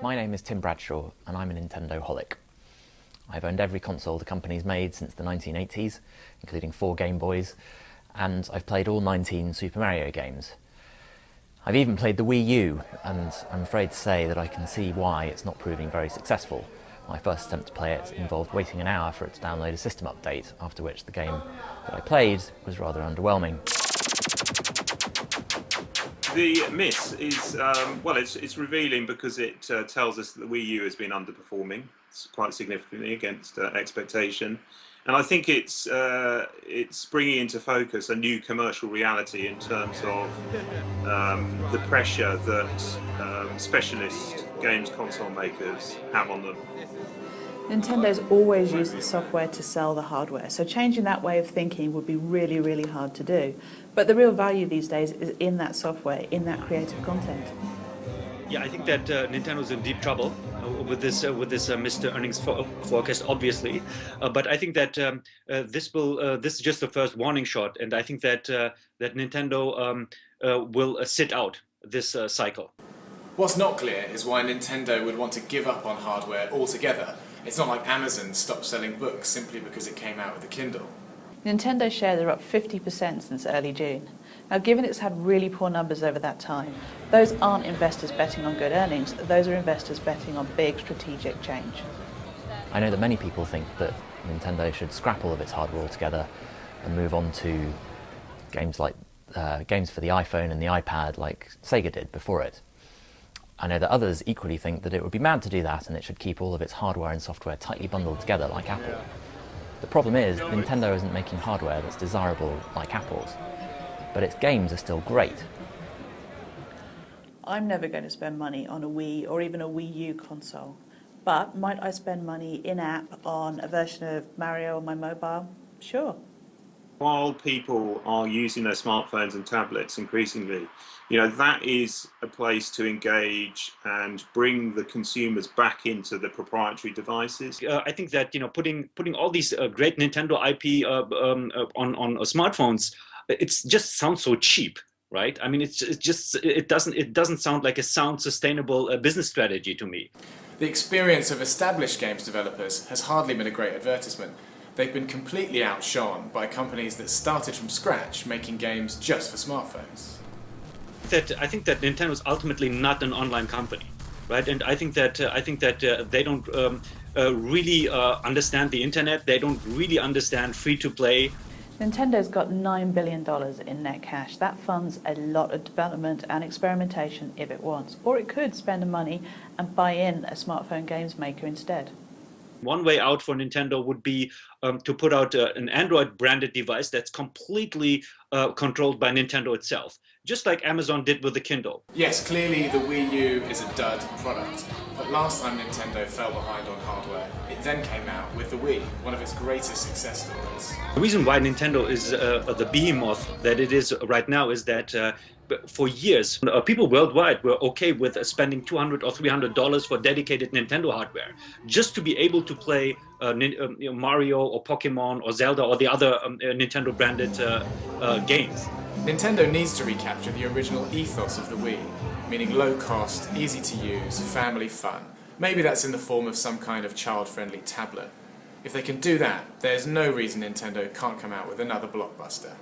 My name is Tim Bradshaw, and I'm a Nintendo-holic. I've owned every console the company's made since the 1980s, including 4 Game Boys, and I've played all 19 Super Mario games. I've even played the Wii U, and I'm afraid to say that I can see why it's not proving very successful. My first attempt to play it involved waiting an hour for it to download a system update, after which the game that I played was rather underwhelming. The miss is, well, it's revealing because it tells us that the Wii U has been underperforming quite significantly against expectation. And I think it's bringing into focus a new commercial reality in terms of the pressure that specialist games console makers have on them. Nintendo's always used the software to sell the hardware, so changing that way of thinking would be really, really hard to do. But the real value these days is in that software, in that creative content. Yeah, I think that Nintendo's in deep trouble with this missed earnings forecast, obviously. But I think that this is just the first warning shot, and I think that that Nintendo will sit out this cycle. What's not clear is why Nintendo would want to give up on hardware altogether. It's not like Amazon stopped selling books simply because it came out with a Kindle. Nintendo shares are up 50% since early June. Now, given it's had really poor numbers over that time, those aren't investors betting on good earnings, those are investors betting on big strategic change. I know that many people think that Nintendo should scrap all of its hardware altogether and move on to games like games for the iPhone and the iPad like Sega did before it. I know that others equally think that it would be mad to do that and it should keep all of its hardware and software tightly bundled together like Apple. The problem is, Nintendo isn't making hardware that's desirable like Apple's, but its games are still great. I'm never going to spend money on a Wii or even a Wii U console, but might I spend money in-app on a version of Mario on my mobile? Sure. While people are using their smartphones and tablets increasingly, you know, that is a place to engage and bring the consumers back into the proprietary devices. I think that, you know, putting all these great Nintendo IP on smartphones, it just sounds so cheap, right? I mean, it doesn't sound like a sound, sustainable business strategy to me. The experience of established games developers has hardly been a great advertisement. They've been completely outshone by companies that started from scratch making games just for smartphones. I think that Nintendo is ultimately not an online company, right? And I think that they don't really understand the internet. They don't really understand free-to-play. Nintendo's got $9 billion in net cash. That funds a lot of development and experimentation if it wants. Or it could spend the money and buy in a smartphone games maker instead. One way out for Nintendo would be to put out an Android-branded device that's completely controlled by Nintendo itself, just like Amazon did with the Kindle. Yes, clearly the Wii U is a dud product, but last time Nintendo fell behind on hardware, it then came out with the Wii, one of its greatest success stories. The reason why Nintendo is the behemoth that it is right now is that for years, people worldwide were okay with spending $200 or $300 for dedicated Nintendo hardware, just to be able to play Mario or Pokemon or Zelda or the other Nintendo-branded games. Nintendo needs to recapture the original ethos of the Wii, meaning low cost, easy to use, family fun. Maybe that's in the form of some kind of child-friendly tablet. If they can do that, there's no reason Nintendo can't come out with another blockbuster.